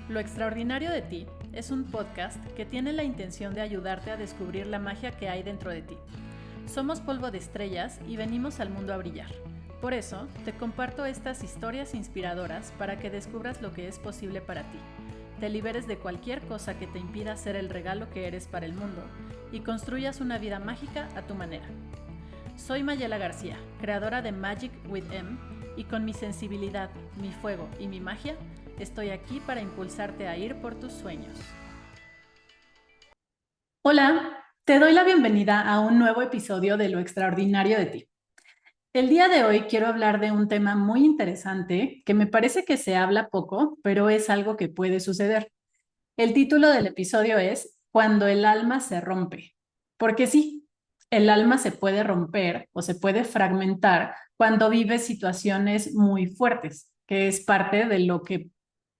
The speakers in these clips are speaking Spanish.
Lo extraordinario de ti es un podcast que tiene la intención de ayudarte a descubrir la magia que hay dentro de ti. Somos polvo de estrellas y venimos al mundo a brillar. Por eso, te comparto estas historias inspiradoras para que descubras lo que es posible para ti, te liberes de cualquier cosa que te impida ser el regalo que eres para el mundo y construyas una vida mágica a tu manera. Soy Mayela García, creadora de Magic with M, y con mi sensibilidad, mi fuego y mi magia, estoy aquí para impulsarte a ir por tus sueños. Hola, te doy la bienvenida a un nuevo episodio de Lo extraordinario de ti. El día de hoy quiero hablar de un tema muy interesante que me parece que se habla poco, pero es algo que puede suceder. El título del episodio es Cuando el alma se rompe. Porque sí, el alma se puede romper o se puede fragmentar cuando vives situaciones muy fuertes, que es parte de lo que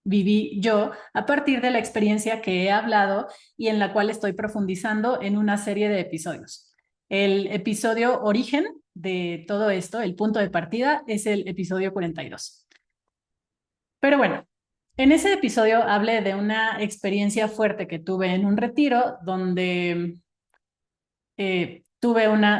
viví yo a partir de la experiencia que he hablado y en la cual estoy profundizando en una serie de episodios. El episodio origen de todo esto, el punto de partida, es el episodio 42. Pero bueno, en ese episodio hablé de una experiencia fuerte que tuve en un retiro donde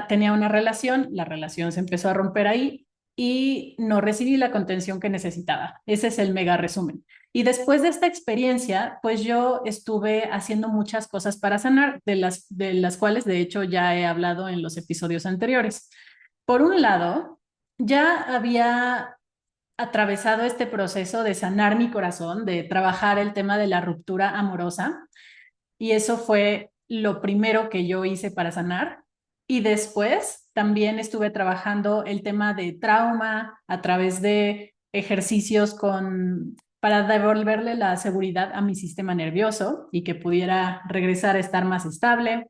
tenía una relación, la relación se empezó a romper ahí y no recibí la contención que necesitaba. Ese es el mega resumen. Y después de esta experiencia, pues yo estuve haciendo muchas cosas para sanar, de las cuales de hecho ya he hablado en los episodios anteriores. Por un lado, ya había atravesado este proceso de sanar mi corazón, de trabajar el tema de la ruptura amorosa, y eso fue lo primero que yo hice para sanar. Y después también estuve trabajando el tema de trauma a través de ejercicios para devolverle la seguridad a mi sistema nervioso y que pudiera regresar a estar más estable.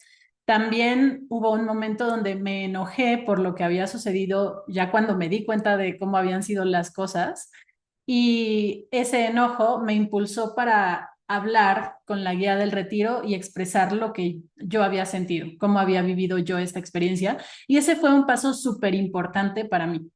También hubo un momento donde me enojé por lo que había sucedido ya cuando me di cuenta de cómo habían sido las cosas, y ese enojo me impulsó para hablar con la guía del retiro y expresar lo que yo había sentido, cómo había vivido yo esta experiencia. Y ese fue un paso súper importante para mí.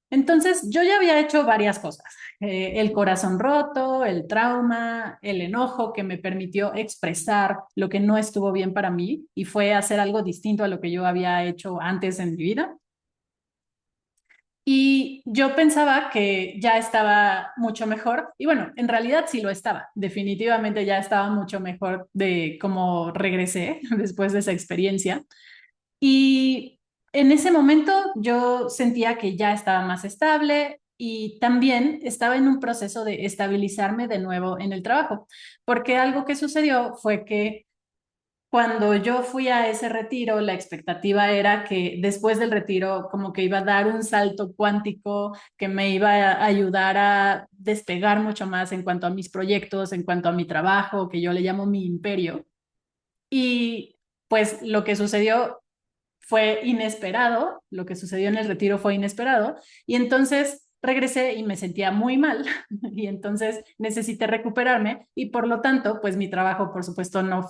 Entonces, yo ya había hecho varias cosas. El corazón roto, el trauma, el enojo que me permitió expresar lo que no estuvo bien para mí y fue hacer algo distinto a lo que yo había hecho antes en mi vida. Y yo pensaba que ya estaba mucho mejor, y bueno, en realidad sí lo estaba, definitivamente ya estaba mucho mejor de cómo regresé después de esa experiencia. Y en ese momento yo sentía que ya estaba más estable y también estaba en un proceso de estabilizarme de nuevo en el trabajo, porque algo que sucedió fue que cuando yo fui a ese retiro, la expectativa era que después del retiro como que iba a dar un salto cuántico que me iba a ayudar a despegar mucho más en cuanto a mis proyectos, en cuanto a mi trabajo, que yo le llamo mi imperio. Y pues lo que sucedió fue inesperado, lo que sucedió en el retiro fue inesperado, y entonces regresé y me sentía muy mal, y entonces necesité recuperarme, y por lo tanto, pues mi trabajo, por supuesto, no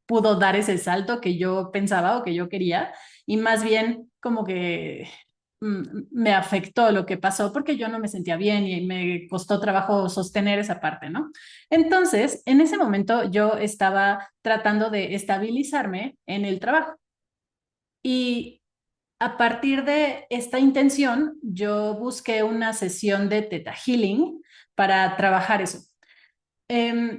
pudo dar ese salto que yo pensaba o que yo quería, y más bien como que me afectó lo que pasó porque yo no me sentía bien y me costó trabajo sostener esa parte, ¿no? Entonces, en ese momento yo estaba tratando de estabilizarme en el trabajo. Y a partir de esta intención, yo busqué una sesión de Theta Healing para trabajar eso.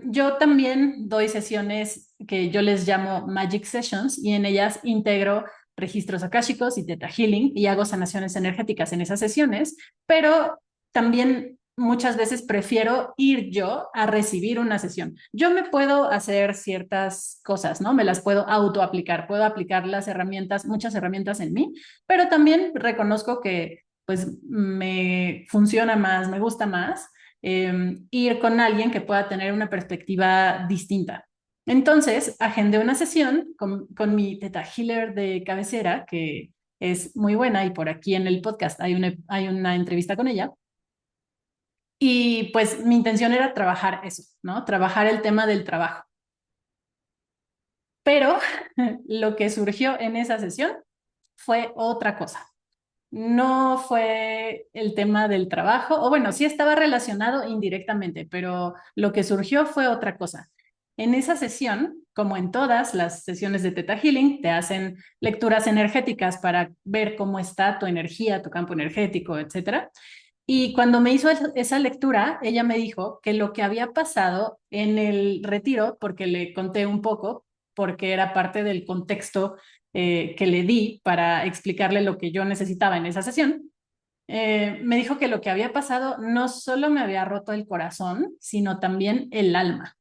Yo también doy sesiones que yo les llamo Magic Sessions y en ellas integro registros akáshicos y Theta Healing y hago sanaciones energéticas en esas sesiones, pero también muchas veces prefiero ir yo a recibir una sesión. Yo me puedo hacer ciertas cosas, ¿no? Me las puedo autoaplicar, puedo aplicar las herramientas, muchas herramientas en mí, pero también reconozco que pues me funciona más, me gusta más ir con alguien que pueda tener una perspectiva distinta. Entonces, agendé una sesión con mi Theta Healer de cabecera, que es muy buena, y por aquí en el podcast hay una entrevista con ella. Y pues mi intención era trabajar eso, ¿no? Trabajar el tema del trabajo. Pero lo que surgió en esa sesión fue otra cosa. no fue el tema del trabajo, o bueno, sí estaba relacionado indirectamente, pero lo que surgió fue otra cosa. En esa sesión, como en todas las sesiones de Theta Healing, te hacen lecturas energéticas para ver cómo está tu energía, tu campo energético, etcétera. Y cuando me hizo esa lectura, ella me dijo que lo que había pasado en el retiro, porque le conté un poco, porque era parte del contexto que le di para explicarle lo que yo necesitaba en esa sesión, me dijo que lo que había pasado no solo me había roto el corazón, sino también el alma.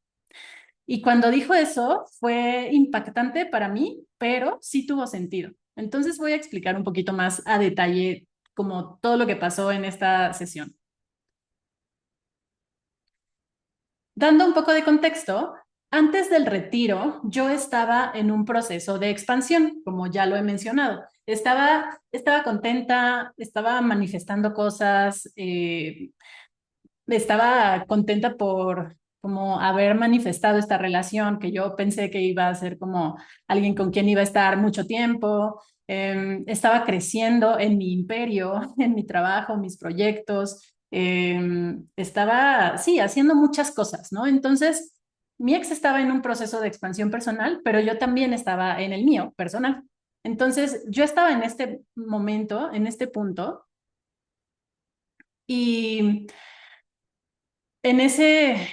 Y cuando dijo eso, fue impactante para mí, pero sí tuvo sentido. Entonces voy a explicar un poquito más a detalle como todo lo que pasó en esta sesión. Dando un poco de contexto, antes del retiro yo estaba en un proceso de expansión, como ya lo he mencionado. Estaba contenta, estaba manifestando cosas, estaba contenta por como haber manifestado esta relación que yo pensé que iba a ser como alguien con quien iba a estar mucho tiempo. Estaba creciendo en mi imperio, en mi trabajo, mis proyectos. Estaba, sí, haciendo muchas cosas, ¿no? Entonces, mi ex estaba en un proceso de expansión personal, pero yo también estaba en el mío, personal. Entonces, yo estaba en este momento, en este punto, y en ese,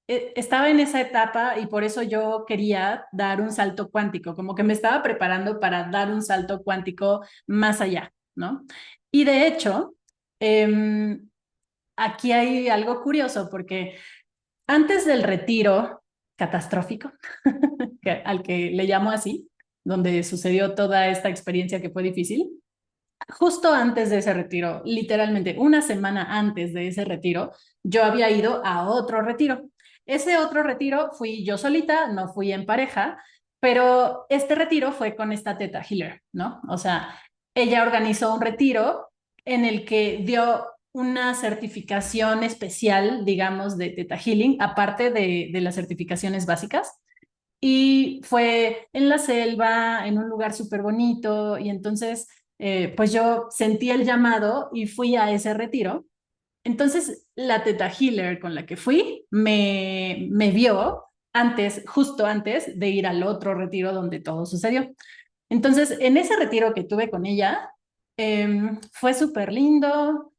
estaba en esa etapa y por eso yo quería dar un salto cuántico, como que me estaba preparando para dar un salto cuántico más allá, ¿no? Y de hecho, eh, aquí hay algo curioso porque antes del retiro catastrófico, al que le llamo así, donde sucedió toda esta experiencia que fue difícil, justo antes de ese retiro, literalmente una semana antes de ese retiro, yo había ido a otro retiro. Ese otro retiro fui yo solita, no fui en pareja, pero este retiro fue con esta Teta Healer, ¿no? O sea, ella organizó un retiro en el que dio una certificación especial, digamos, de Teta Healing, aparte de las certificaciones básicas. Y fue en la selva, en un lugar súper bonito, y entonces, pues yo sentí el llamado y fui a ese retiro. Entonces, la Teta Healer con la que fui me vio antes, justo antes de ir al otro retiro donde todo sucedió. Entonces, en ese retiro que tuve con ella, fue súper lindo,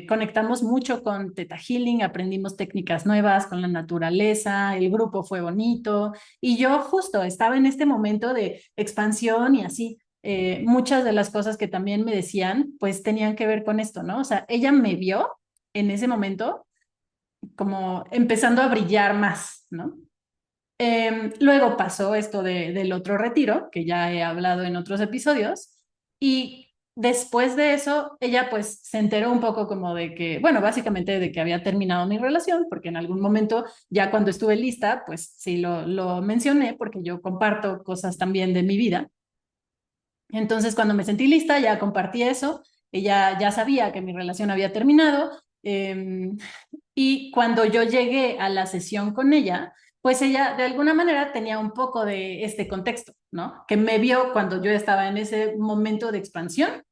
conectamos mucho con Theta Healing, aprendimos técnicas nuevas con la naturaleza, el grupo fue bonito y yo justo estaba en este momento de expansión y así. Muchas de las cosas que también me decían, pues tenían que ver con esto, ¿no? O sea, ella me vio en ese momento como empezando a brillar más, ¿no? Luego pasó esto del otro retiro, que ya he hablado en otros episodios, y después de eso, ella pues se enteró un poco como de que, bueno, básicamente de que había terminado mi relación, porque en algún momento, ya cuando estuve lista, pues sí lo mencioné, porque yo comparto cosas también de mi vida. Entonces, cuando me sentí lista, ya compartí eso, ella ya sabía que mi relación había terminado. Y cuando yo llegué a la sesión con ella, pues ella de alguna manera tenía un poco de este contexto, ¿no? Que me vio cuando yo estaba en ese momento de expansión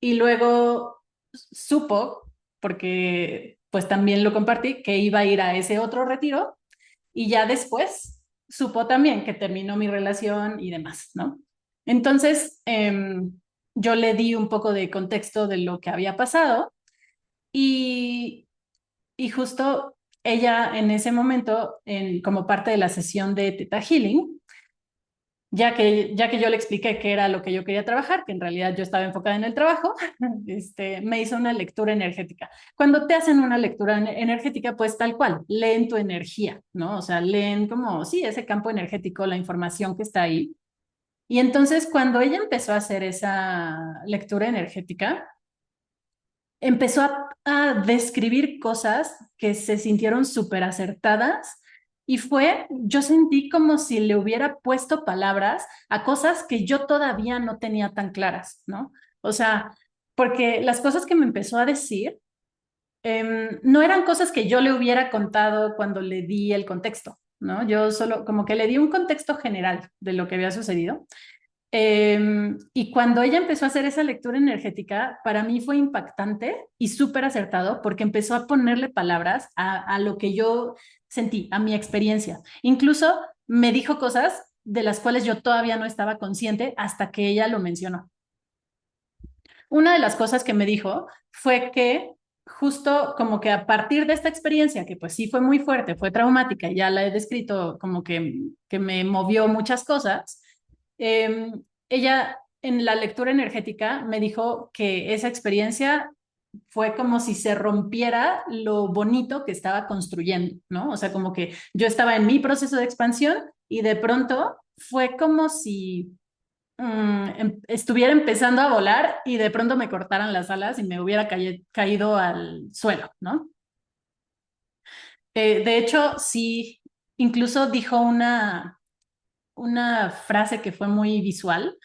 y luego supo, porque pues también lo compartí, que iba a ir a ese otro retiro y ya después supo también que terminó mi relación y demás, ¿no? Entonces, yo le di un poco de contexto de lo que había pasado y justo ella en ese momento, como parte de la sesión de Theta Healing, ya que yo le expliqué qué era lo que yo quería trabajar, que en realidad yo estaba enfocada en el trabajo, me hizo una lectura energética. Cuando te hacen una lectura energética, pues tal cual, leen tu energía, ¿no? O sea, leen como, sí, ese campo energético, la información que está ahí. Y entonces cuando ella empezó a hacer esa lectura energética, empezó a describir cosas que se sintieron súper acertadas y yo sentí como si le hubiera puesto palabras a cosas que yo todavía no tenía tan claras, ¿no? O sea, porque las cosas que me empezó a decir no eran cosas que yo le hubiera contado cuando le di el contexto, ¿no? Yo solo como que le di un contexto general de lo que había sucedido Y cuando ella empezó a hacer esa lectura energética, para mí fue impactante y súper acertado porque empezó a ponerle palabras a lo que yo sentí, a mi experiencia. Incluso me dijo cosas de las cuales yo todavía no estaba consciente hasta que ella lo mencionó. Una de las cosas que me dijo fue que justo como que a partir de esta experiencia, que pues sí fue muy fuerte, fue traumática, y ya la he descrito como que me movió muchas cosas, ella en la lectura energética me dijo que esa experiencia fue como si se rompiera lo bonito que estaba construyendo, ¿no? O sea, como que yo estaba en mi proceso de expansión y de pronto fue como si estuviera empezando a volar y de pronto me cortaran las alas y me hubiera caído al suelo, ¿no? De hecho, sí, incluso dijo una frase que fue muy visual,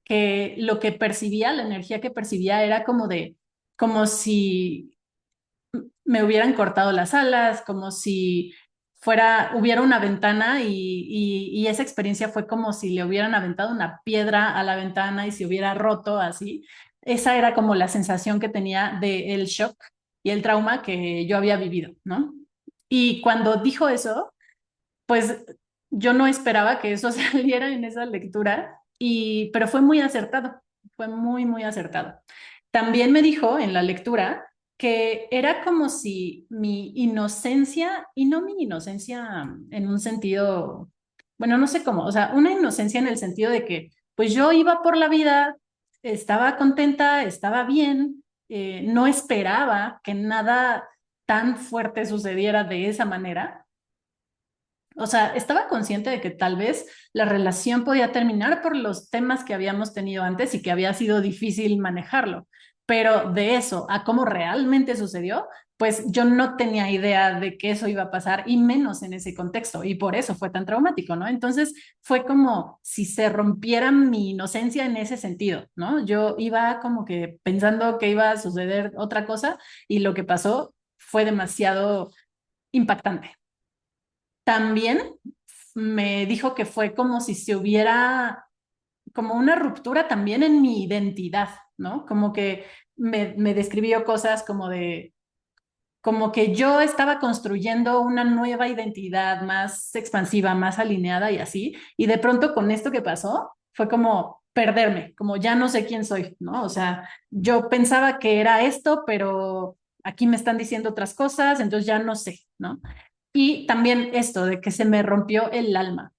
que lo que percibía, la energía que percibía era como si me hubieran cortado las alas, como si hubiera una ventana y esa experiencia fue como si le hubieran aventado una piedra a la ventana y se hubiera roto así. Esa era como la sensación que tenía del shock y el trauma que yo había vivido, ¿no? Y cuando dijo eso, pues yo no esperaba que eso saliera en esa lectura, pero fue muy acertado, fue muy, muy acertado. También me dijo en la lectura que era como si mi inocencia, y no mi inocencia en un sentido, bueno, no sé cómo, o sea, una inocencia en el sentido de que pues yo iba por la vida, estaba contenta, estaba bien, no esperaba que nada tan fuerte sucediera de esa manera. O sea, estaba consciente de que tal vez la relación podía terminar por los temas que habíamos tenido antes y que había sido difícil manejarlo, pero de eso a cómo realmente sucedió, pues yo no tenía idea de que eso iba a pasar y menos en ese contexto y por eso fue tan traumático, ¿no? Entonces fue como si se rompiera mi inocencia en ese sentido, ¿no? Yo iba como que pensando que iba a suceder otra cosa y lo que pasó fue demasiado impactante. También me dijo que fue como si se hubiera, como una ruptura también en mi identidad, ¿no? Como que me describió cosas como que yo estaba construyendo una nueva identidad más expansiva, más alineada y así, y de pronto con esto que pasó, fue como perderme, como ya no sé quién soy, ¿no? O sea, yo pensaba que era esto, pero aquí me están diciendo otras cosas, entonces ya no sé, ¿no? Y también esto de que se me rompió el alma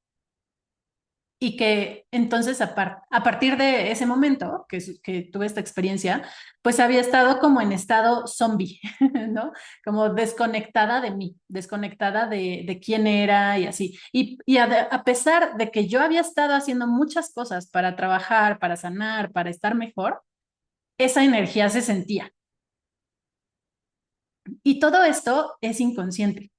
y que entonces a partir de ese momento que tuve esta experiencia, pues había estado como en estado zombie, ¿no? Como desconectada de mí, desconectada de quién era y así. A pesar de que yo había estado haciendo muchas cosas para trabajar, para sanar, para estar mejor, esa energía se sentía. Y todo esto es inconsciente.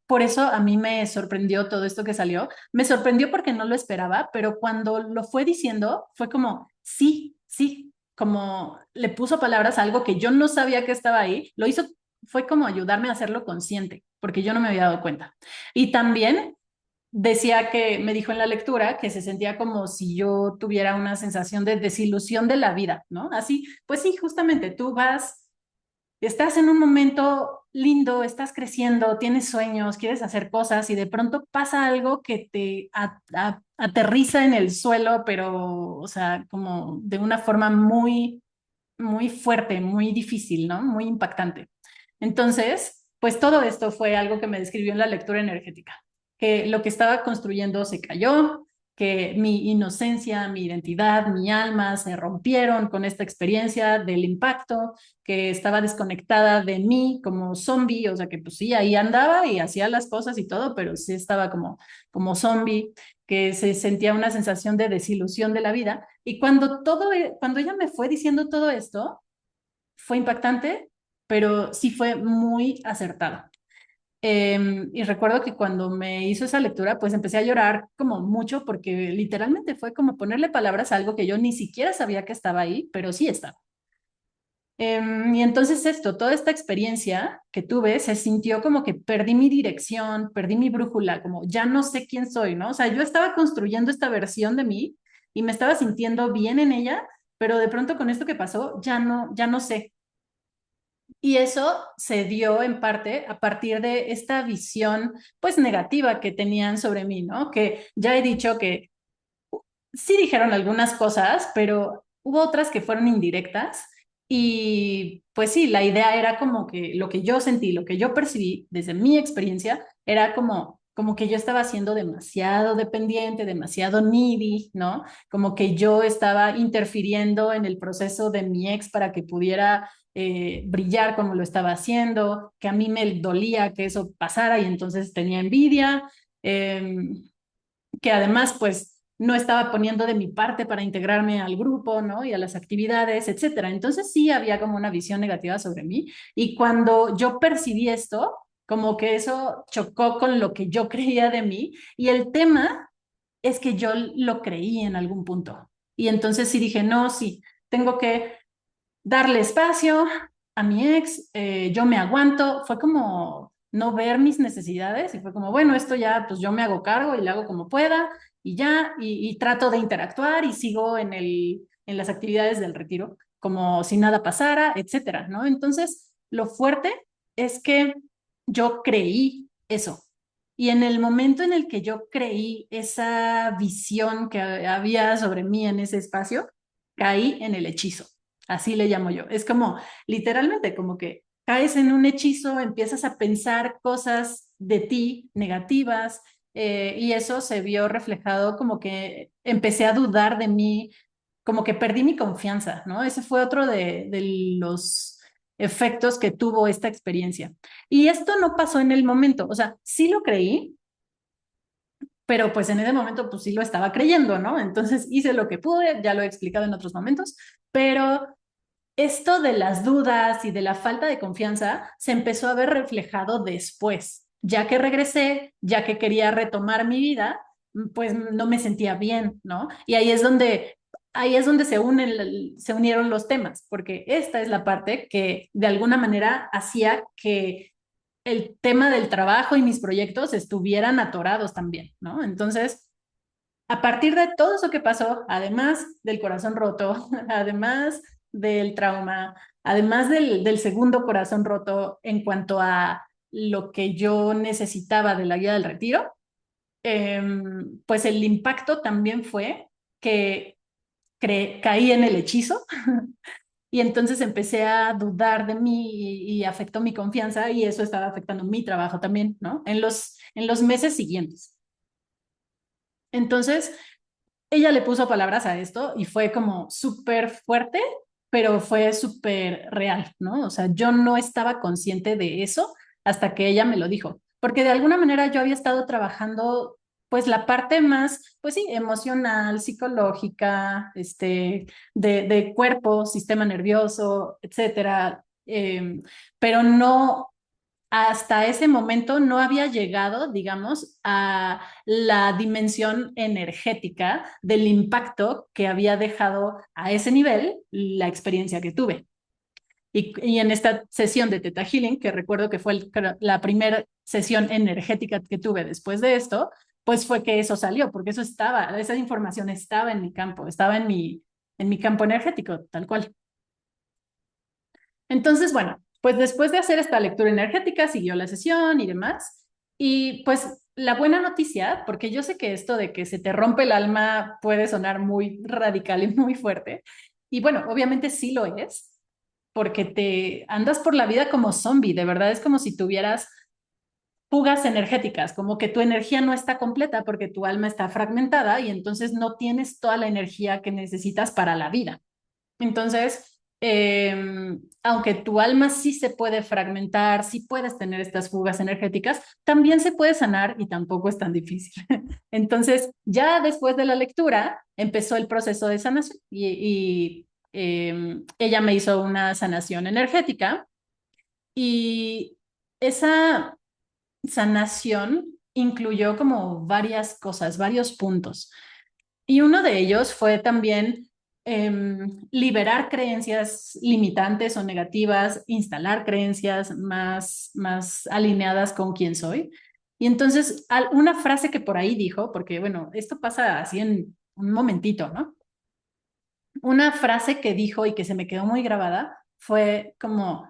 Por eso a mí me sorprendió todo esto que salió. Me sorprendió porque no lo esperaba, pero cuando lo fue diciendo, fue como, sí, sí, como le puso palabras a algo que yo no sabía que estaba ahí. Lo hizo, fue como ayudarme a hacerlo consciente, porque yo no me había dado cuenta. Y también decía que, me dijo en la lectura, que se sentía como si yo tuviera una sensación de desilusión de la vida, ¿no? Así, pues sí, justamente tú vas, estás en un momento lindo, estás creciendo, tienes sueños, quieres hacer cosas y de pronto pasa algo que te aterriza en el suelo, pero, o sea, como de una forma muy, muy fuerte, muy difícil, ¿no? Muy impactante. Entonces, pues todo esto fue algo que me describió en la lectura energética, que lo que estaba construyendo se cayó, que mi inocencia, mi identidad, mi alma se rompieron con esta experiencia del impacto, que estaba desconectada de mí como zombie, o sea que pues sí, ahí andaba y hacía las cosas y todo, pero sí estaba como zombie, que se sentía una sensación de desilusión de la vida. Y cuando ella me fue diciendo todo esto, fue impactante, pero sí fue muy acertado. Y recuerdo que cuando me hizo esa lectura, pues empecé a llorar como mucho porque literalmente fue como ponerle palabras a algo que yo ni siquiera sabía que estaba ahí, pero sí estaba. Y entonces toda esta experiencia que tuve se sintió como que perdí mi dirección, perdí mi brújula, como ya no sé quién soy, ¿no? O sea, yo estaba construyendo esta versión de mí y me estaba sintiendo bien en ella, pero de pronto con esto que pasó ya no sé. Y eso se dio en parte a partir de esta visión pues negativa que tenían sobre mí, ¿no? Que ya he dicho que sí dijeron algunas cosas, pero hubo otras que fueron indirectas. Y pues sí, la idea era como que lo que yo sentí, lo que yo percibí desde mi experiencia, era como que yo estaba siendo demasiado dependiente, demasiado needy, ¿no? Como que yo estaba interfiriendo en el proceso de mi ex para que pudiera brillar como lo estaba haciendo, que a mí me dolía que eso pasara y entonces tenía envidia. Que además pues no estaba poniendo de mi parte para integrarme al grupo, ¿no? Y a las actividades, etcétera. Entonces sí había como una visión negativa sobre mí y cuando yo percibí esto, como que eso chocó con lo que yo creía de mí y el tema es que yo lo creí en algún punto. Y entonces sí dije, no, sí, tengo que darle espacio a mi ex, yo me aguanto, fue como no ver mis necesidades y fue como, bueno, esto ya, pues yo me hago cargo y le hago como pueda y ya, y trato de interactuar y sigo en las actividades del retiro como si nada pasara, etcétera, ¿no? Entonces, lo fuerte es que yo creí eso. Y en el momento en el que yo creí esa visión que había sobre mí en ese espacio, caí en el hechizo. Así le llamo yo. Es como literalmente como que caes en un hechizo, empiezas a pensar cosas de ti negativas y eso se vio reflejado como que empecé a dudar de mí, como que perdí mi confianza, ¿no? Ese fue otro de los efectos que tuvo esta experiencia. Y esto no pasó en el momento, o sea, sí lo creí, pero pues en ese momento pues sí lo estaba creyendo, ¿no? Entonces hice lo que pude, ya lo he explicado en otros momentos, pero esto de las dudas y de la falta de confianza se empezó a ver reflejado después, ya que regresé, ya que quería retomar mi vida, pues no me sentía bien, ¿no? Y ahí es donde se unieron los temas, porque esta es la parte que de alguna manera hacía que el tema del trabajo y mis proyectos estuvieran atorados también, ¿no? Entonces, a partir de todo eso que pasó, además del corazón roto, además del trauma, además del segundo corazón roto en cuanto a lo que yo necesitaba de la guía del retiro, pues el impacto también fue que caí en el hechizo y entonces empecé a dudar de mí y afectó mi confianza y eso estaba afectando mi trabajo también, ¿no? En los meses siguientes. Entonces, ella le puso palabras a esto y fue como súper fuerte, pero fue súper real, ¿no? O sea, yo no estaba consciente de eso hasta que ella me lo dijo, porque de alguna manera yo había estado trabajando pues la parte más, pues sí, emocional, psicológica, de cuerpo, sistema nervioso, etcétera, pero no, hasta ese momento no había llegado, digamos, a la dimensión energética del impacto que había dejado a ese nivel la experiencia que tuve. Y en esta sesión de Theta Healing, que recuerdo que fue la primera sesión energética que tuve después de esto, pues fue que eso salió, porque eso estaba, esa información estaba en mi campo, estaba en mi campo energético, tal cual. Entonces, bueno, pues después de hacer esta lectura energética, siguió la sesión y demás. Y pues la buena noticia, porque yo sé que esto de que se te rompe el alma puede sonar muy radical y muy fuerte. Y bueno, obviamente sí lo es, porque te andas por la vida como zombie, de verdad es como si tuvieras fugas energéticas, como que tu energía no está completa porque tu alma está fragmentada y entonces no tienes toda la energía que necesitas para la vida. Entonces, aunque tu alma sí se puede fragmentar, sí puedes tener estas fugas energéticas, también se puede sanar y tampoco es tan difícil. Entonces, ya después de la lectura, empezó el proceso de sanación y ella me hizo una sanación energética y esa sanación incluyó como varias cosas, varios puntos. Y uno de ellos fue también liberar creencias limitantes o negativas, instalar creencias más alineadas con quién soy. Y entonces, una frase que por ahí dijo, porque bueno, esto pasa así un momentito, ¿no? Una frase que dijo y que se me quedó muy grabada fue como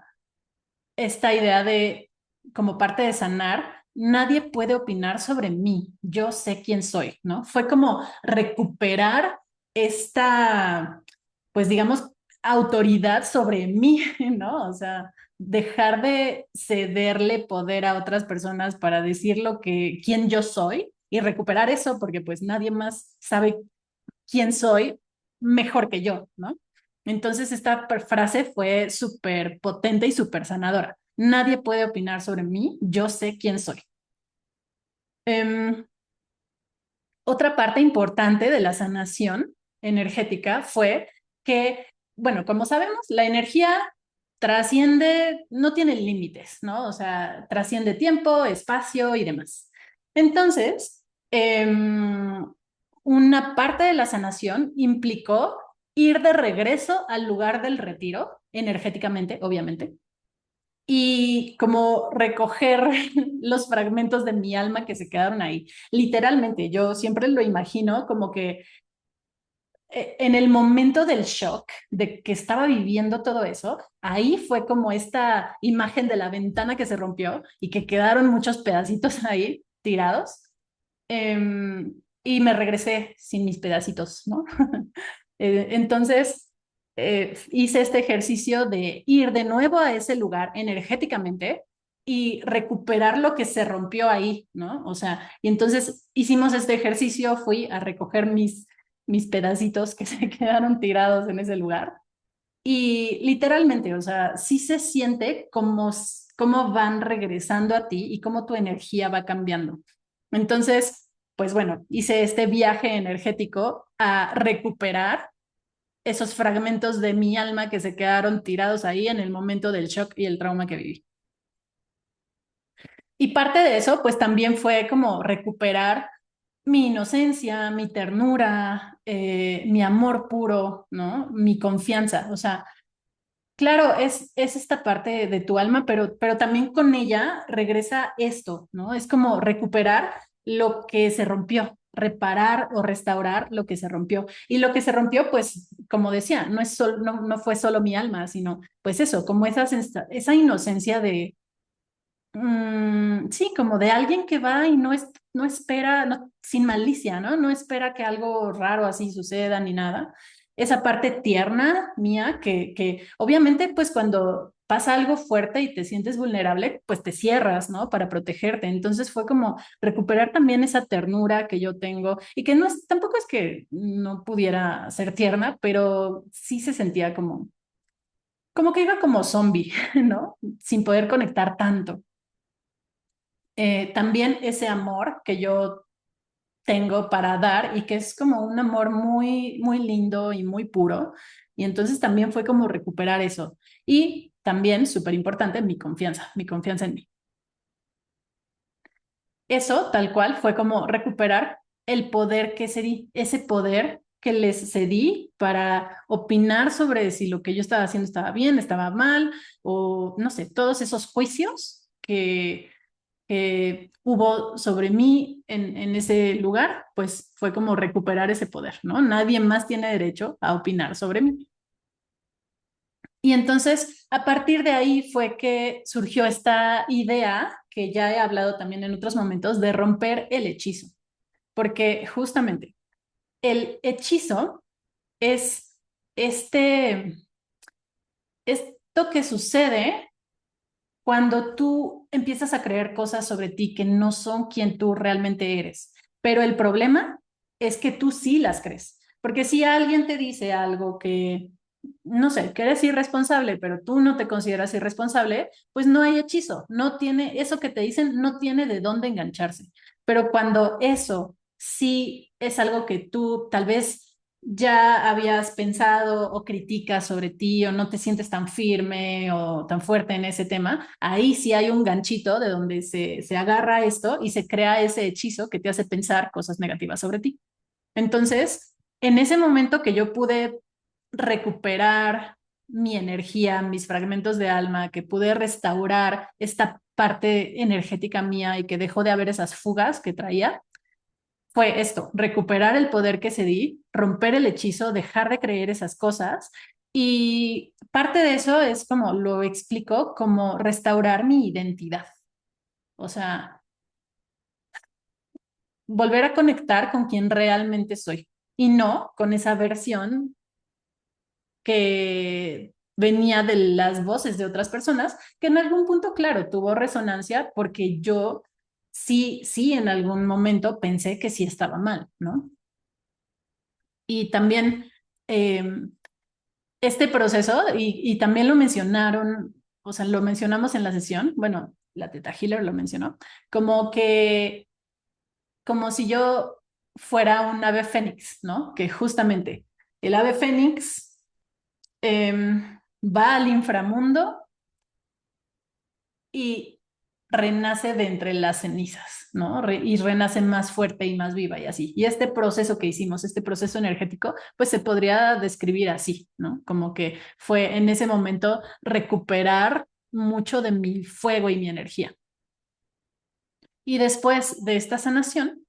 esta idea de, como parte de sanar, nadie puede opinar sobre mí, yo sé quién soy, ¿no? Fue como recuperar esta, pues digamos, autoridad sobre mí, ¿no? O sea, dejar de cederle poder a otras personas para decir lo que, quién yo soy y recuperar eso porque pues nadie más sabe quién soy mejor que yo, ¿no? Entonces esta frase fue súper potente y súper sanadora. Nadie puede opinar sobre mí, yo sé quién soy. Em, Otra parte importante de la sanación energética fue que, bueno, como sabemos, la energía trasciende, no tiene límites, ¿no? O sea, trasciende tiempo, espacio y demás. Entonces, una parte de la sanación implicó ir de regreso al lugar del retiro, energéticamente, obviamente, y como recoger los fragmentos de mi alma que se quedaron ahí. Literalmente, yo siempre lo imagino como que en el momento del shock de que estaba viviendo todo eso, ahí fue como esta imagen de la ventana que se rompió y que quedaron muchos pedacitos ahí tirados. Y me regresé sin mis pedacitos, ¿no? Entonces, hice este ejercicio de ir de nuevo a ese lugar energéticamente y recuperar lo que se rompió ahí, ¿no? O sea, y entonces hicimos este ejercicio, fui a recoger mis pedacitos que se quedaron tirados en ese lugar y literalmente, o sea, sí se siente como van regresando a ti y cómo tu energía va cambiando. Entonces, pues bueno, hice este viaje energético a recuperar esos fragmentos de mi alma que se quedaron tirados ahí en el momento del shock y el trauma que viví. Y parte de eso, pues también fue como recuperar mi inocencia, mi ternura, mi amor puro, ¿no? Mi confianza. O sea, claro, es esta parte de tu alma, pero también con ella regresa esto, ¿no? Es como recuperar lo que se rompió, reparar o restaurar lo que se rompió. Y lo que se rompió, pues, como decía, no fue solo mi alma, sino, pues eso, como esa inocencia de, sí, como de alguien que va y no espera, sin malicia, ¿no? No espera que algo raro así suceda ni nada. Esa parte tierna mía que obviamente pues cuando pasa algo fuerte y te sientes vulnerable, pues te cierras, ¿no? Para protegerte. Entonces fue como recuperar también esa ternura que yo tengo y que no es, tampoco es que no pudiera ser tierna, pero sí se sentía como que iba como zombie, ¿no? Sin poder conectar tanto. También ese amor que yo tengo para dar y que es como un amor muy, muy lindo y muy puro. Y entonces también fue como recuperar eso. Y también, súper importante, mi confianza en mí. Eso, tal cual, fue como recuperar el poder que cedí, ese poder que les cedí para opinar sobre si lo que yo estaba haciendo estaba bien, estaba mal, o no sé, todos esos juicios que hubo sobre mí en ese lugar, pues fue como recuperar ese poder, ¿no? Nadie más tiene derecho a opinar sobre mí. Y entonces, a partir de ahí fue que surgió esta idea, que ya he hablado también en otros momentos, de romper el hechizo, porque justamente el hechizo es este, esto que sucede cuando tú empiezas a creer cosas sobre ti que no son quien tú realmente eres. Pero el problema es que tú sí las crees. Porque si alguien te dice algo que, no sé, que eres irresponsable, pero tú no te consideras irresponsable, pues no hay hechizo. No tiene, eso que te dicen no tiene de dónde engancharse. Pero cuando eso sí es algo que tú tal vez ya habías pensado o criticas sobre ti o no te sientes tan firme o tan fuerte en ese tema, ahí sí hay un ganchito de donde se agarra esto y se crea ese hechizo que te hace pensar cosas negativas sobre ti. Entonces, en ese momento que yo pude recuperar mi energía, mis fragmentos de alma, que pude restaurar esta parte energética mía y que dejó de haber esas fugas que traía, fue esto, recuperar el poder que cedí, romper el hechizo, dejar de creer esas cosas. Y parte de eso es como lo explico, como restaurar mi identidad. O sea, volver a conectar con quien realmente soy y no con esa versión que venía de las voces de otras personas, que en algún punto, claro, tuvo resonancia porque yo sí, en algún momento pensé que sí estaba mal, ¿no? Y también eh, este proceso, y también lo mencionaron, o sea, lo mencionamos en la sesión, bueno, la Teta Healer lo mencionó, como que, como si yo fuera un ave fénix, ¿no? Que justamente el ave fénix va al inframundo y renace de entre las cenizas, ¿no? Y renace más fuerte y más viva y así. Y este proceso que hicimos, este proceso energético, pues se podría describir así, ¿no? Como que fue en ese momento recuperar mucho de mi fuego y mi energía. Y después de esta sanación,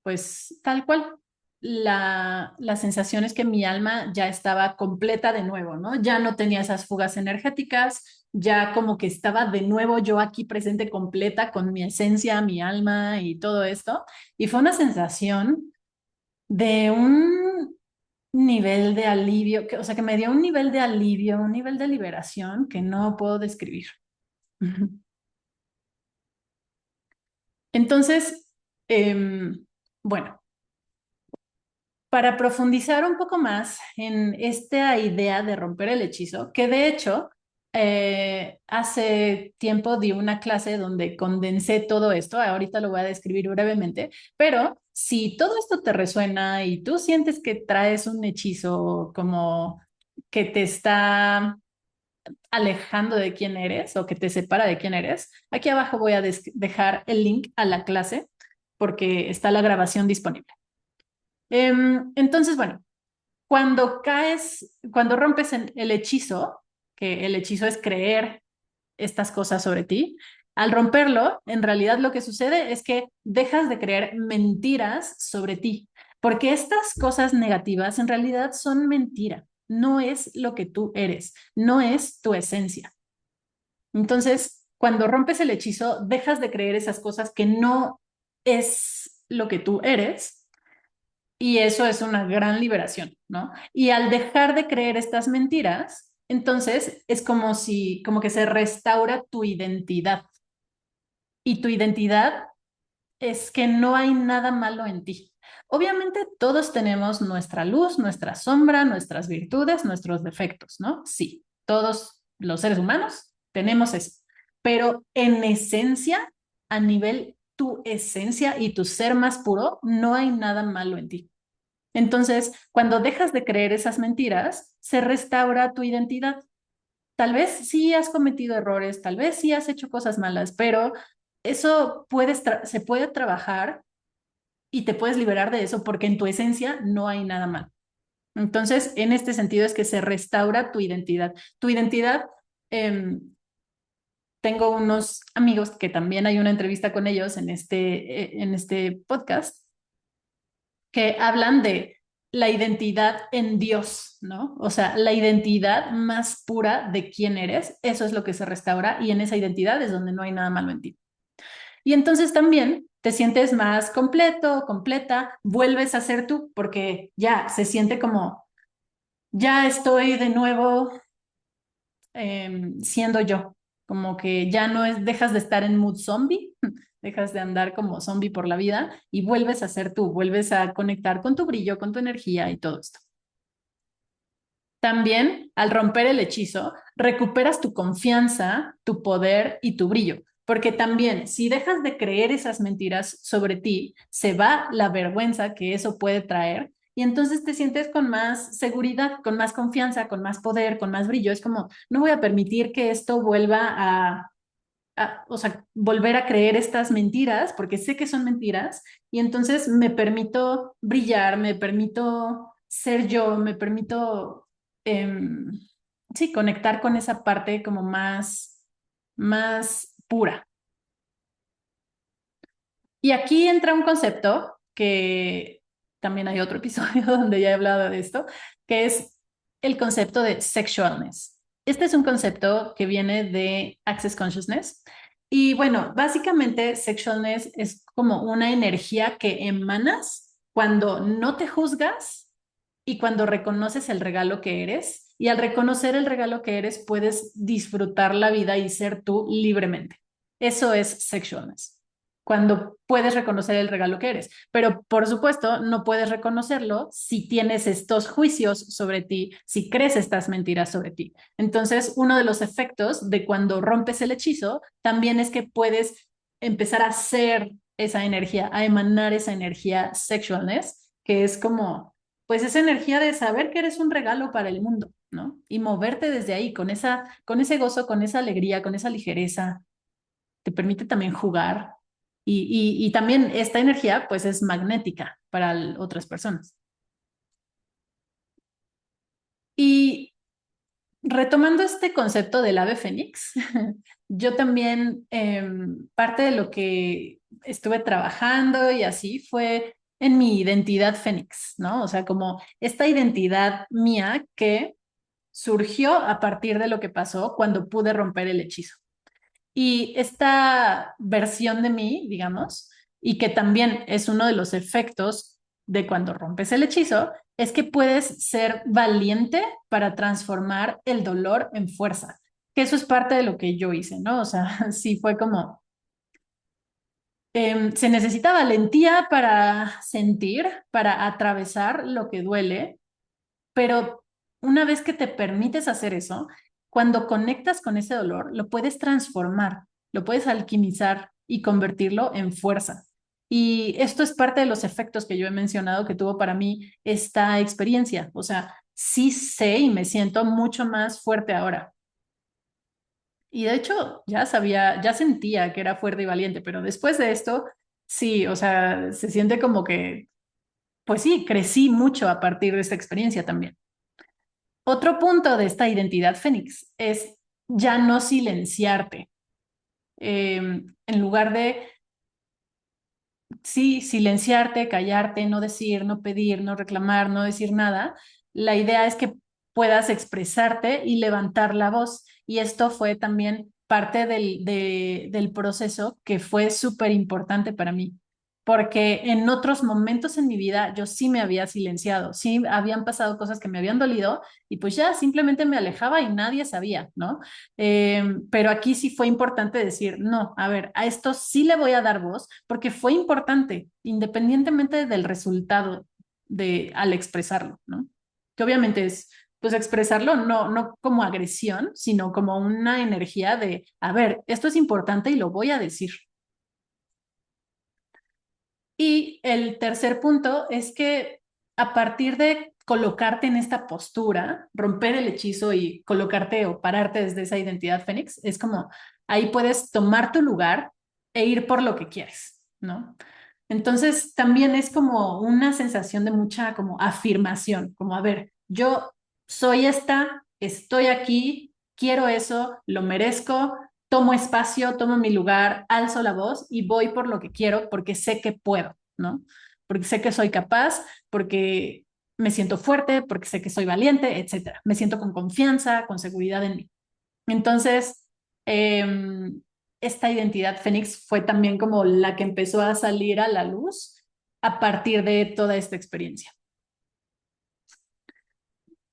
pues tal cual. La sensación es que mi alma ya estaba completa de nuevo, ¿no? Ya no tenía esas fugas energéticas, ya como que estaba de nuevo yo aquí presente completa con mi esencia, mi alma y todo esto. Y fue una sensación de un nivel de alivio, o sea, que me dio un nivel de alivio, un nivel de liberación que no puedo describir. Entonces, bueno. Para profundizar un poco más en esta idea de romper el hechizo, que de hecho hace tiempo di una clase donde condensé todo esto, ahorita lo voy a describir brevemente, pero si todo esto te resuena y tú sientes que traes un hechizo como que te está alejando de quién eres o que te separa de quién eres, aquí abajo voy a dejar el link a la clase porque está la grabación disponible. Entonces, bueno, cuando caes, cuando rompes el hechizo, que el hechizo es creer estas cosas sobre ti, al romperlo, en realidad lo que sucede es que dejas de creer mentiras sobre ti, porque estas cosas negativas en realidad son mentira, no es lo que tú eres, no es tu esencia. Entonces, cuando rompes el hechizo, dejas de creer esas cosas que no es lo que tú eres y eso es una gran liberación, ¿no? Y al dejar de creer estas mentiras, entonces es como si, como que se restaura tu identidad. Y tu identidad es que no hay nada malo en ti. Obviamente todos tenemos nuestra luz, nuestra sombra, nuestras virtudes, nuestros defectos, ¿no? Sí, todos los seres humanos tenemos eso. Pero en esencia, a nivel tu esencia y tu ser más puro, no hay nada malo en ti. Entonces, cuando dejas de creer esas mentiras, se restaura tu identidad. Tal vez sí has cometido errores, tal vez sí has hecho cosas malas, pero eso se puede trabajar y te puedes liberar de eso porque en tu esencia no hay nada mal. Entonces, en este sentido es que se restaura tu identidad. Tu identidad, eh, tengo unos amigos que también hay una entrevista con ellos en este podcast que hablan de la identidad en Dios, ¿no? O sea, la identidad más pura de quién eres, eso es lo que se restaura y en esa identidad es donde no hay nada malo en ti. Y entonces también te sientes más completo, completa, vuelves a ser tú porque ya se siente como, ya estoy de nuevo siendo yo, como que ya no es, dejas de estar en mood zombie, dejas de andar como zombie por la vida y vuelves a ser tú, vuelves a conectar con tu brillo, con tu energía y todo esto. También, al romper el hechizo, recuperas tu confianza, tu poder y tu brillo, porque también si dejas de creer esas mentiras sobre ti, se va la vergüenza que eso puede traer y entonces te sientes con más seguridad, con más confianza, con más poder, con más brillo. Es como, no voy a permitir que esto vuelva o sea, volver a creer estas mentiras, porque sé que son mentiras, y entonces me permito brillar, me permito ser yo, me permito, em, sí, conectar con esa parte como más pura. Y aquí entra un concepto que también hay otro episodio donde ya he hablado de esto, que es el concepto de sexualness. Este es un concepto que viene de Access Consciousness. Y bueno, básicamente sexualness es como una energía que emanas cuando no te juzgas y cuando reconoces el regalo que eres. Y al reconocer el regalo que eres, puedes disfrutar la vida y ser tú libremente. Eso es sexualness. Cuando puedes reconocer el regalo que eres. Pero por supuesto, no puedes reconocerlo si tienes estos juicios sobre ti, si crees estas mentiras sobre ti. Entonces, uno de los efectos de cuando rompes el hechizo también es que puedes empezar a ser esa energía, a emanar esa energía sexualness, que es como, pues esa energía de saber que eres un regalo para el mundo, ¿no? Y moverte desde ahí con ese gozo, con esa alegría, con esa ligereza, te permite también jugar y también esta energía pues es magnética para otras personas. Y retomando este concepto del ave fénix, yo también parte de lo que estuve trabajando y así fue en mi identidad fénix, ¿no? O sea, como esta identidad mía que surgió a partir de lo que pasó cuando pude romper el hechizo. Y esta versión de mí, digamos, y que también es uno de los efectos de cuando rompes el hechizo, es que puedes ser valiente para transformar el dolor en fuerza. Que eso es parte de lo que yo hice, ¿no? O sea, sí fue como, se necesita valentía para sentir, para atravesar lo que duele, pero una vez que te permites hacer eso, cuando conectas con ese dolor, lo puedes transformar, lo puedes alquimizar y convertirlo en fuerza. Y esto es parte de los efectos que yo he mencionado que tuvo para mí esta experiencia. O sea, sí sé y me siento mucho más fuerte ahora. Y de hecho, ya sabía, ya sentía que era fuerte y valiente, pero después de esto, sí, o sea, se siente como que, pues sí, crecí mucho a partir de esta experiencia también. Otro punto de esta identidad fénix es ya no silenciarte. En lugar de, sí, silenciarte, callarte, no decir, no pedir, no reclamar, no decir nada, la idea es que puedas expresarte y levantar la voz. Y esto fue también parte del proceso que fue súper importante para mí, porque en otros momentos en mi vida yo sí me había silenciado, sí habían pasado cosas que me habían dolido y pues ya simplemente me alejaba y nadie sabía, ¿no? Pero aquí sí fue importante decir, no, a ver, a esto sí le voy a dar voz porque fue importante, independientemente del resultado de al expresarlo, ¿no? Que obviamente es, pues expresarlo no como agresión, sino como una energía de, a ver, esto es importante y lo voy a decir. Y el tercer punto es que a partir de colocarte en esta postura, romper el hechizo y colocarte o pararte desde esa identidad fénix, es como ahí puedes tomar tu lugar e ir por lo que quieres, ¿no? Entonces también es como una sensación de mucha como afirmación, como a ver, yo soy esta, estoy aquí, quiero eso, lo merezco, tomo espacio, tomo mi lugar, alzo la voz y voy por lo que quiero porque sé que puedo, ¿no? Porque sé que soy capaz, porque me siento fuerte, porque sé que soy valiente, etcétera. Me siento con confianza, con seguridad en mí. Entonces, eh, esta identidad Fénix fue también como la que empezó a salir a la luz a partir de toda esta experiencia.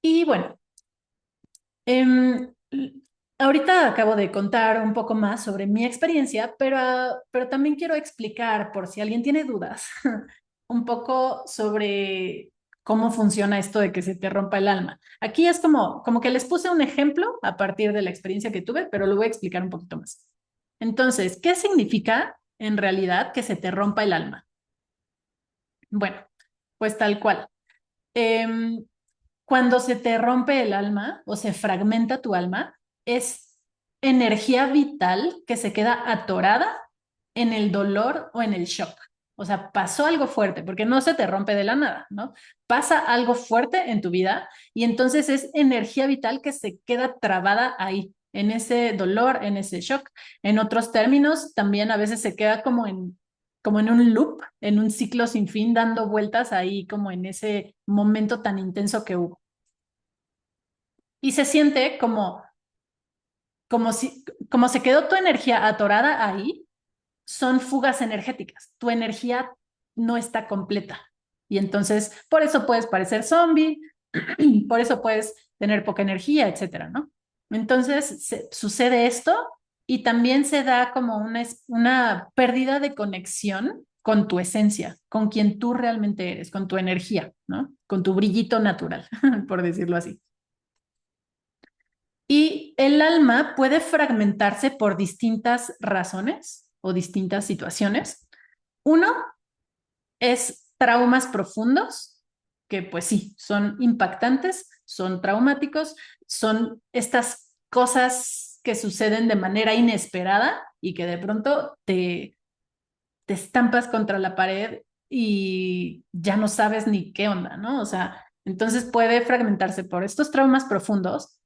Y bueno, eh, ahorita acabo de contar un poco más sobre mi experiencia, pero también quiero explicar, por si alguien tiene dudas, un poco sobre cómo funciona esto de que se te rompa el alma. Aquí es como que les puse un ejemplo a partir de la experiencia que tuve, pero lo voy a explicar un poquito más. Entonces, ¿qué significa en realidad que se te rompa el alma? Bueno, pues tal cual. Em, Cuando se te rompe el alma o se fragmenta tu alma, es energía vital que se queda atorada en el dolor o en el shock. O sea, pasó algo fuerte, porque no se te rompe de la nada, ¿no? Pasa algo fuerte en tu vida y entonces es energía vital que se queda trabada ahí, en ese dolor, en ese shock. En otros términos, también a veces se queda como como en un loop, en un ciclo sin fin, dando vueltas ahí como en ese momento tan intenso que hubo. Y se siente como si, como se quedó tu energía atorada ahí, son fugas energéticas. Tu energía no está completa. Y entonces, por eso puedes parecer zombie, por eso puedes tener poca energía, etcétera, ¿no? Entonces, sucede esto y también se da como una pérdida de conexión con tu esencia, con quien tú realmente eres, con tu energía, ¿no? Con tu brillito natural, por decirlo así. Y el alma puede fragmentarse por distintas razones o distintas situaciones. Uno es traumas profundos, que pues sí, son impactantes, son traumáticos, son estas cosas que suceden de manera inesperada y que de pronto te estampas contra la pared y ya no sabes ni qué onda, ¿no? O sea, entonces puede fragmentarse por estos traumas profundos,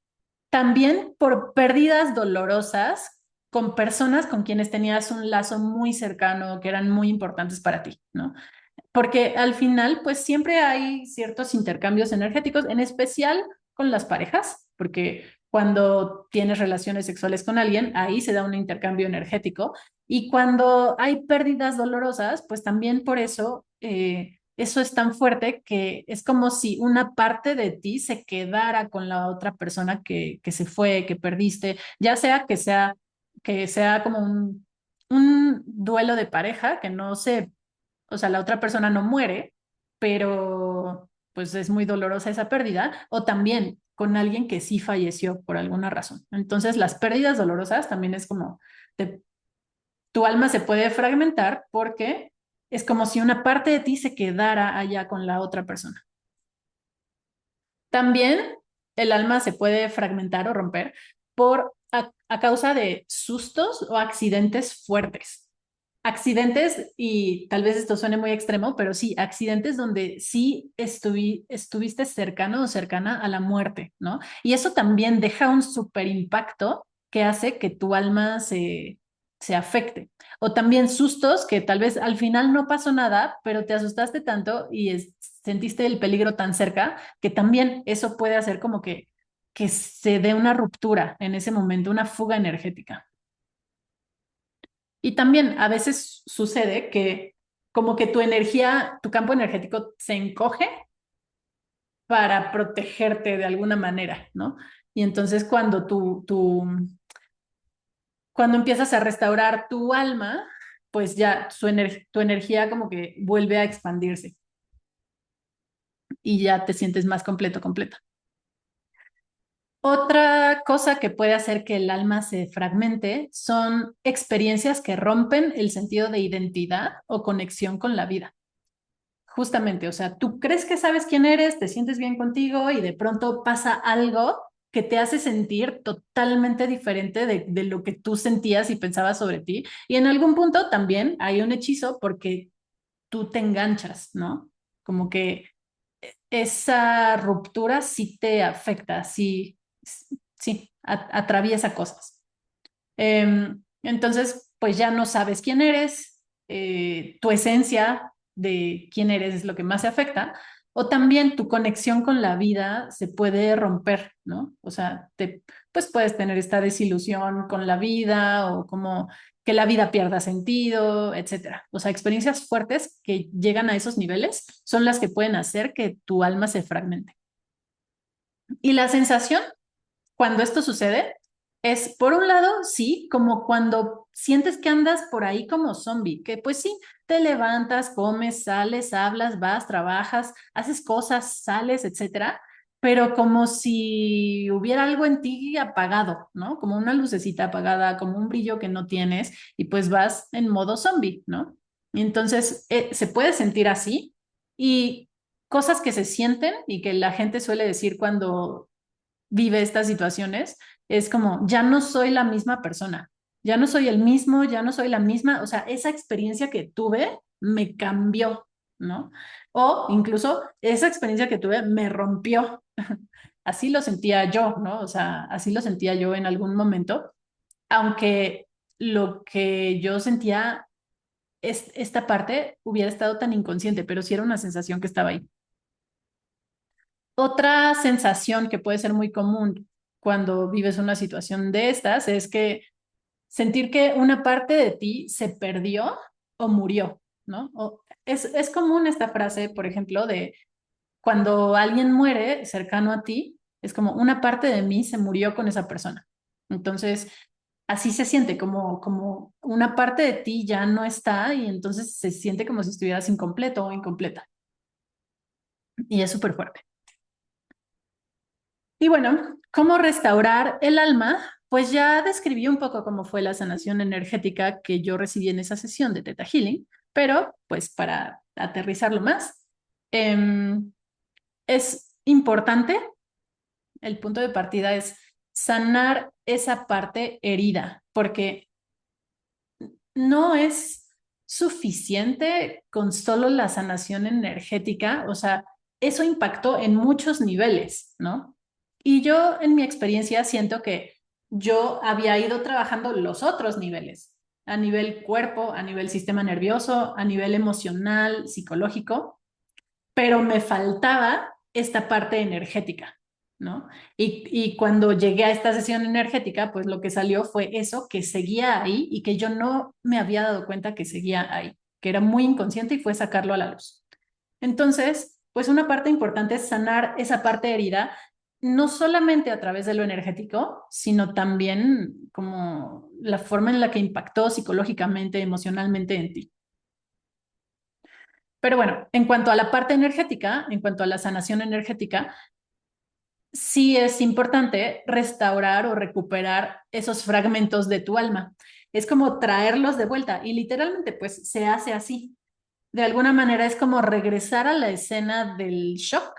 también por pérdidas dolorosas con personas con quienes tenías un lazo muy cercano, que eran muy importantes para ti, ¿no? Porque al final, pues siempre hay ciertos intercambios energéticos, en especial con las parejas, porque cuando tienes relaciones sexuales con alguien, ahí se da un intercambio energético. Y cuando hay pérdidas dolorosas, pues también por eso, eso es tan fuerte que es como si una parte de ti se quedara con la otra persona que se fue, que perdiste, ya sea que sea como un duelo de pareja, que no se, o sea, la otra persona no muere, pero pues es muy dolorosa esa pérdida, o también con alguien que sí falleció por alguna razón. Entonces, las pérdidas dolorosas también es como, te- tu alma se puede fragmentar porque es como si una parte de ti se quedara allá con la otra persona. También el alma se puede fragmentar o romper a causa de sustos o accidentes fuertes. Accidentes, y tal vez esto suene muy extremo, pero sí, accidentes donde sí estuviste cercano o cercana a la muerte, ¿no? Y eso también deja un súper impacto que hace que tu alma se afecte. O también sustos que tal vez al final no pasó nada, pero te asustaste tanto y sentiste el peligro tan cerca que también eso puede hacer como que se dé una ruptura en ese momento, una fuga energética. Y también a veces sucede que como que tu energía, tu campo energético se encoge para protegerte de alguna manera, ¿no? Y entonces cuando empiezas a restaurar tu alma, pues ya tu energía como que vuelve a expandirse y ya te sientes más completo, completa. Otra cosa que puede hacer que el alma se fragmente son experiencias que rompen el sentido de identidad o conexión con la vida. Justamente, o sea, tú crees que sabes quién eres, te sientes bien contigo y de pronto pasa algo que te hace sentir totalmente diferente de lo que tú sentías y pensabas sobre ti. Y en algún punto también hay un hechizo porque tú te enganchas, ¿no? Como que esa ruptura sí te afecta, sí, atraviesa cosas. Entonces, pues ya no sabes quién eres, tu esencia de quién eres es lo que más se afecta, o también tu conexión con la vida se puede romper, ¿no? O sea, pues puedes tener esta desilusión con la vida o como que la vida pierda sentido, etcétera. O sea, experiencias fuertes que llegan a esos niveles son las que pueden hacer que tu alma se fragmente. Y la sensación cuando esto sucede es, por un lado, sí, como cuando sientes que andas por ahí como zombie, que pues sí, te levantas, comes, sales, hablas, vas, trabajas, haces cosas, sales, etcétera, pero como si hubiera algo en ti apagado, ¿no? Como una lucecita apagada, como un brillo que no tienes y pues vas en modo zombie, ¿no? Y entonces se puede sentir así y cosas que se sienten y que la gente suele decir cuando vive estas situaciones, es como, ya no soy la misma persona, ya no soy el mismo, ya no soy la misma, o sea, esa experiencia que tuve me cambió, ¿no? O incluso esa experiencia que tuve me rompió. Así lo sentía yo, ¿no? O sea, así lo sentía yo en algún momento, aunque lo que yo sentía esta parte hubiera estado tan inconsciente, pero sí era una sensación que estaba ahí. Otra sensación que puede ser muy común cuando vives una situación de estas es que sentir que una parte de ti se perdió o murió, ¿no? Es común esta frase, por ejemplo, de cuando alguien muere cercano a ti, es como una parte de mí se murió con esa persona. Entonces, así se siente, como una parte de ti ya no está y entonces se siente como si estuvieras incompleto o incompleta. Y es súper fuerte. Y bueno, ¿cómo restaurar el alma? Pues ya describí un poco cómo fue la sanación energética que yo recibí en esa sesión de Theta Healing, pero pues para aterrizarlo más, es importante, el punto de partida es sanar esa parte herida, porque no es suficiente con solo la sanación energética, o sea, eso impactó en muchos niveles, ¿no? Y yo en mi experiencia siento que yo había ido trabajando los otros niveles, a nivel cuerpo, a nivel sistema nervioso, a nivel emocional, psicológico, pero me faltaba esta parte energética, ¿no? Y cuando llegué a esta sesión energética, pues lo que salió fue eso, que seguía ahí y que yo no me había dado cuenta que seguía ahí, que era muy inconsciente y fue sacarlo a la luz. Entonces, pues una parte importante es sanar esa parte herida, no solamente a través de lo energético, sino también como la forma en la que impactó psicológicamente, emocionalmente en ti. Pero bueno, en cuanto a la parte energética, en cuanto a la sanación energética, sí es importante restaurar o recuperar esos fragmentos de tu alma. Es como traerlos de vuelta y literalmente pues se hace así. De alguna manera es como regresar a la escena del shock,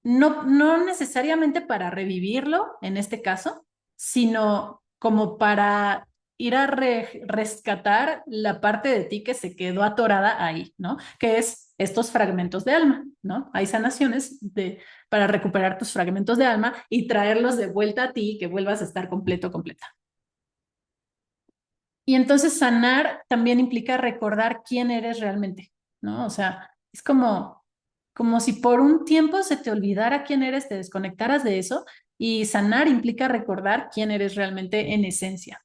no necesariamente para revivirlo en este caso, sino como para ir a rescatar la parte de ti que se quedó atorada ahí, ¿no? Que es estos fragmentos de alma, ¿no? Hay sanaciones para recuperar tus fragmentos de alma y traerlos de vuelta a ti, que vuelvas a estar completo, completa. Y entonces sanar también implica recordar quién eres realmente, ¿no? O sea, es como si por un tiempo se te olvidara quién eres, te desconectaras de eso, y sanar implica recordar quién eres realmente en esencia.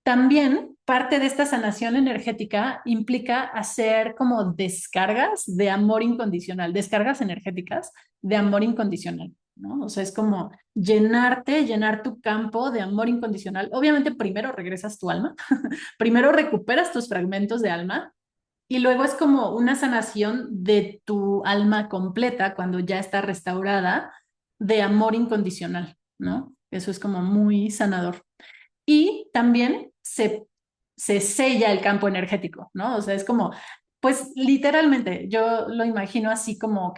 También parte de esta sanación energética implica hacer como descargas de amor incondicional, descargas energéticas de amor incondicional, ¿no? O sea, es como llenar tu campo de amor incondicional. Obviamente primero regresas tu alma, primero recuperas tus fragmentos de alma y luego es como una sanación de tu alma completa cuando ya está restaurada de amor incondicional, ¿no? Eso es como muy sanador. Y también se sella el campo energético, ¿no? O sea, es como, pues literalmente, yo lo imagino así como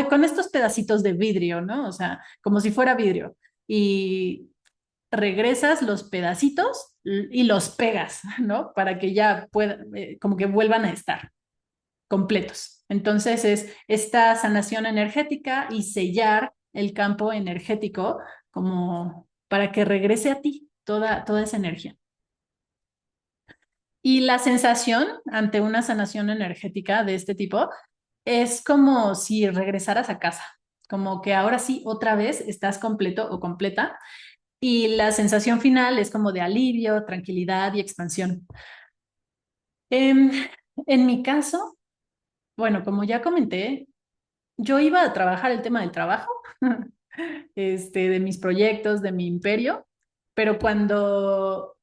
con estos pedacitos de vidrio, ¿no? O sea, como si fuera vidrio. Y regresas los pedacitos y los pegas, ¿no? Para que ya puedan, como que vuelvan a estar completos. Entonces es esta sanación energética y sellar el campo energético como para que regrese a ti toda esa energía. Y la sensación ante una sanación energética de este tipo es como si regresaras a casa, como que ahora sí, otra vez estás completo o completa. Y la sensación final es como de alivio, tranquilidad y expansión. En, en mi caso, bueno, como ya comenté, yo iba a trabajar el tema del trabajo, de mis proyectos, de mi imperio, pero cuando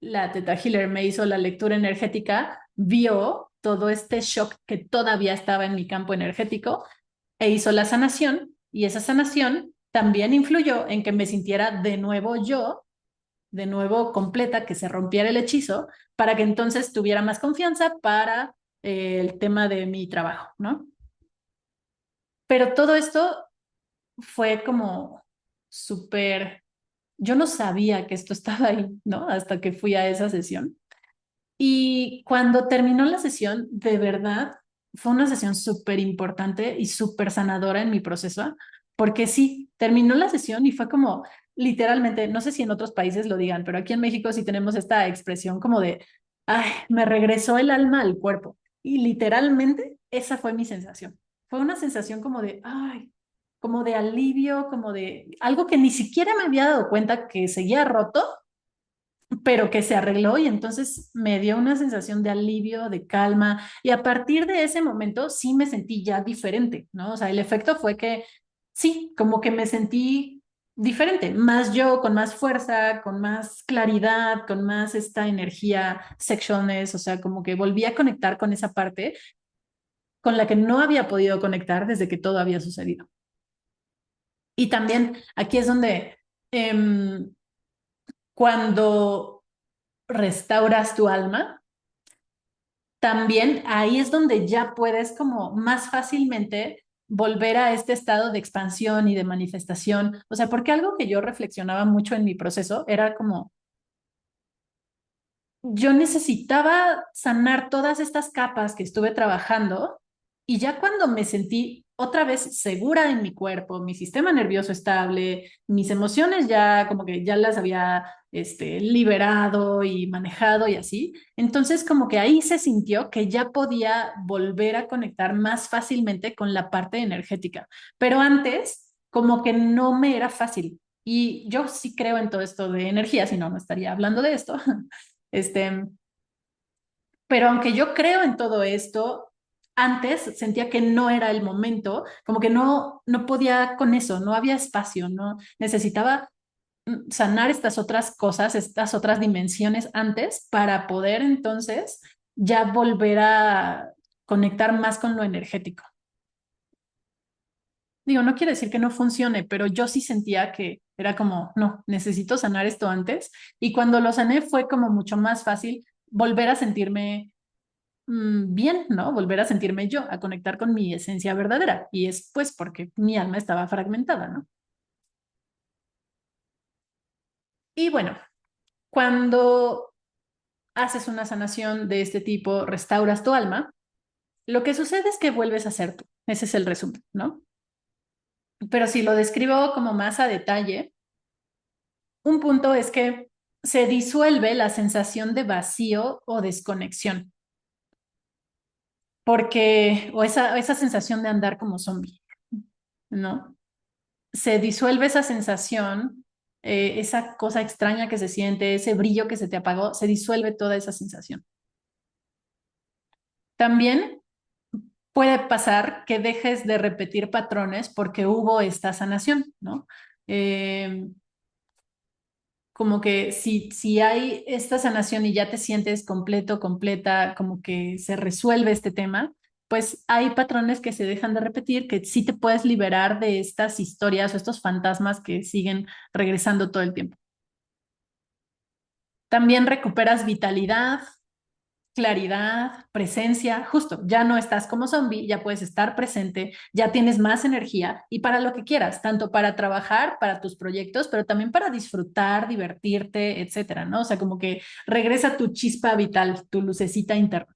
la Teta Healer me hizo la lectura energética, vio todo este shock que todavía estaba en mi campo energético e hizo la sanación y esa sanación también influyó en que me sintiera de nuevo yo, de nuevo completa, que se rompiera el hechizo para que entonces tuviera más confianza para el tema de mi trabajo, ¿no? Pero todo esto fue como súper, yo no sabía que esto estaba ahí, ¿no? Hasta que fui a esa sesión. Y cuando terminó la sesión, de verdad, fue una sesión súper importante y súper sanadora en mi proceso, porque sí, terminó la sesión y fue como literalmente, no sé si en otros países lo digan, pero aquí en México sí tenemos esta expresión como de Me regresó el alma al cuerpo. Y literalmente esa fue mi sensación. Fue una sensación como de, como de alivio, como de algo que ni siquiera me había dado cuenta que seguía roto, pero que se arregló y entonces me dio una sensación de alivio, de calma. Y a partir de ese momento sí me sentí ya diferente, ¿no? O sea, el efecto fue que sí, como que me sentí diferente, más yo, con más fuerza, con más claridad, con más esta energía sexualness, o sea, como que volví a conectar con esa parte con la que no había podido conectar desde que todo había sucedido. Y también aquí es donde cuando restauras tu alma, también ahí es donde ya puedes como más fácilmente volver a este estado de expansión y de manifestación. O sea, porque algo que yo reflexionaba mucho en mi proceso era como, yo necesitaba sanar todas estas capas que estuve trabajando y ya cuando me sentí otra vez segura en mi cuerpo, mi sistema nervioso estable, mis emociones ya como que ya las había liberado y manejado y así, entonces como que ahí se sintió que ya podía volver a conectar más fácilmente con la parte energética, pero antes como que no me era fácil. Y yo sí creo en todo esto de energía, si no, no estaría hablando de esto. Este, pero aunque yo creo en todo esto, antes sentía que no era el momento, como que no podía con eso, no había espacio, no necesitaba sanar estas otras cosas, estas otras dimensiones antes para poder entonces ya volver a conectar más con lo energético. Digo, no quiere decir que no funcione, pero yo sí sentía que era como, no, necesito sanar esto antes. Y cuando lo sané fue como mucho más fácil volver a sentirme bien, ¿no? Volver a sentirme yo, a conectar con mi esencia verdadera. Y es pues porque mi alma estaba fragmentada, ¿no? Y bueno, cuando haces una sanación de este tipo, restauras tu alma, lo que sucede es que vuelves a ser tú. Ese es el resumen, ¿no? Pero si lo describo como más a detalle, un punto es que se disuelve la sensación de vacío o desconexión, porque, o esa sensación de andar como zombie, ¿no? Se disuelve esa sensación, esa cosa extraña que se siente, ese brillo que se te apagó, se disuelve toda esa sensación. También puede pasar que dejes de repetir patrones porque hubo esta sanación, ¿no? Eh, Como que si hay esta sanación y ya te sientes completo, completa, como que se resuelve este tema, pues hay patrones que se dejan de repetir, que sí te puedes liberar de estas historias o estos fantasmas que siguen regresando todo el tiempo. También recuperas vitalidad, claridad, presencia, justo, ya no estás como zombie, ya puedes estar presente, ya tienes más energía y para lo que quieras, tanto para trabajar, para tus proyectos, pero también para disfrutar, divertirte, etcétera, ¿no? O sea, como que regresa tu chispa vital, tu lucecita interna.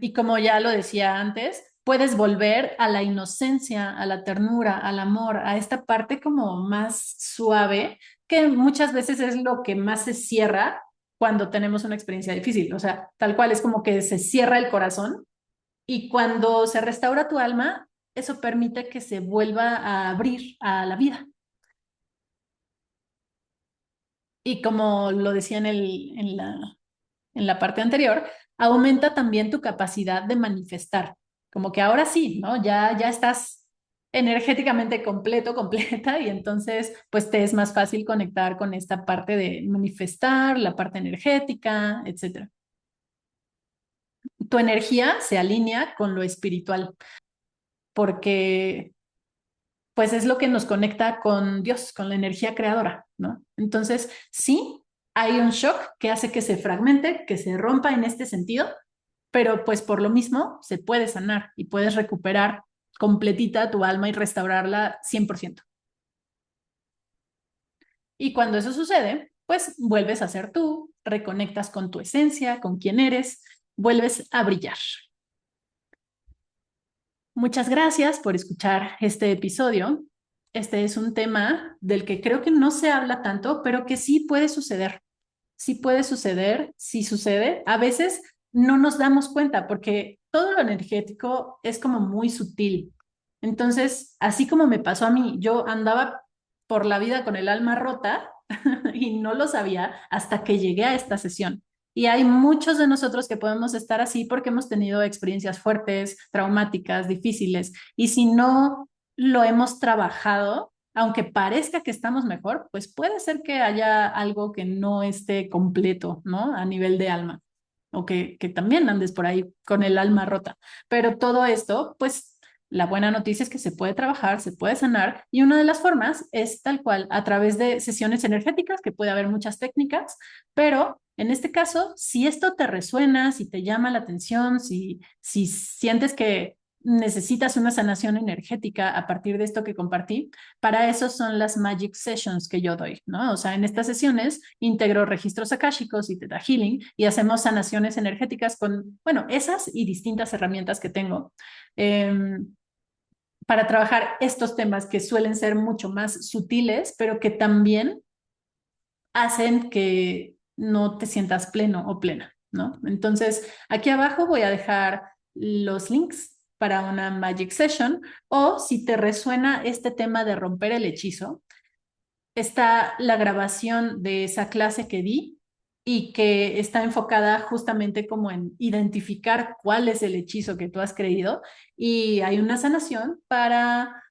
Y como ya lo decía antes, puedes volver a la inocencia, a la ternura, al amor, a esta parte como más suave, que muchas veces es lo que más se cierra cuando tenemos una experiencia difícil. O sea, tal cual es como que se cierra el corazón y cuando se restaura tu alma, eso permite que se vuelva a abrir a la vida. Y como lo decía en la parte anterior, aumenta también tu capacidad de manifestar. Como que ahora sí, ¿no? Ya estás energéticamente completo, completa, y entonces pues te es más fácil conectar con esta parte de manifestar, la parte energética, etcétera. Tu energía se alinea con lo espiritual, porque pues es lo que nos conecta con Dios, con la energía creadora, ¿no? Entonces, sí, hay un shock que hace que se fragmente, que se rompa en este sentido, pero pues por lo mismo se puede sanar y puedes recuperar completita tu alma y restaurarla 100%. Y cuando eso sucede, pues vuelves a ser tú, reconectas con tu esencia, con quién eres, vuelves a brillar. Muchas gracias por escuchar este episodio. Este es un tema del que creo que no se habla tanto, pero que sí puede suceder. sí puede suceder, sí sucede. A veces no nos damos cuenta porque todo lo energético es como muy sutil. Entonces, así como me pasó a mí, yo andaba por la vida con el alma rota y no lo sabía hasta que llegué a esta sesión. Y hay muchos de nosotros que podemos estar así porque hemos tenido experiencias fuertes, traumáticas, difíciles. Y si no lo hemos trabajado, aunque parezca que estamos mejor, pues puede ser que haya algo que no esté completo, ¿no? A nivel de alma, o que también andes por ahí con el alma rota. Pero todo esto, pues la buena noticia es que se puede trabajar, se puede sanar, y una de las formas es tal cual, a través de sesiones energéticas, que puede haber muchas técnicas, pero en este caso, si esto te resuena, si te llama la atención, si sientes que necesitas una sanación energética a partir de esto que compartí, para eso son las Magic Sessions que yo doy, ¿no? O sea, en estas sesiones integro registros akáshicos y Theta Healing y hacemos sanaciones energéticas con, bueno, esas y distintas herramientas que tengo. Para trabajar estos temas que suelen ser mucho más sutiles, pero que también hacen que no te sientas pleno o plena, ¿no? Entonces, aquí abajo voy a dejar los links para una Magic Session, o si te resuena este tema de romper el hechizo, está la grabación de esa clase que di y que está enfocada justamente como en identificar cuál es el hechizo que tú has creído, y hay una sanación para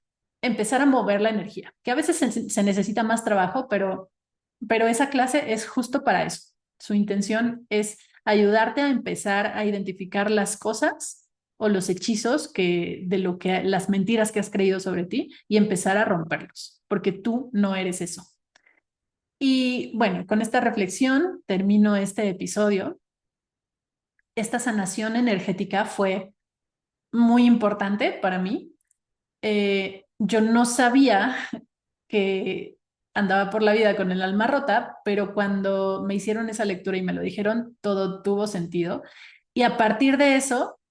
empezar a mover la energía, que a veces se necesita más trabajo, pero esa clase es justo para eso. Su intención es ayudarte a empezar a identificar las cosas o los hechizos de lo que las mentiras que has creído sobre ti y empezar a romperlos, porque tú no eres eso. Y bueno, con esta reflexión termino este episodio. Esta sanación energética fue muy importante para mí. Yo no sabía que andaba por la vida con el alma rota, pero cuando me hicieron esa lectura y me lo dijeron, todo tuvo sentido. Y a partir de eso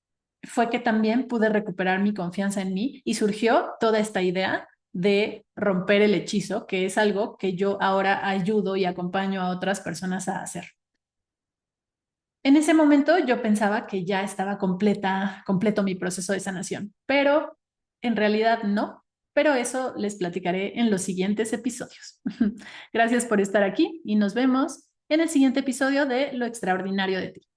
fue que también pude recuperar mi confianza en mí y surgió toda esta idea de romper el hechizo, que es algo que yo ahora ayudo y acompaño a otras personas a hacer. En ese momento yo pensaba que ya estaba completo mi proceso de sanación, pero en realidad no. Pero eso les platicaré en los siguientes episodios. Gracias por estar aquí y nos vemos en el siguiente episodio de Lo extraordinario de ti.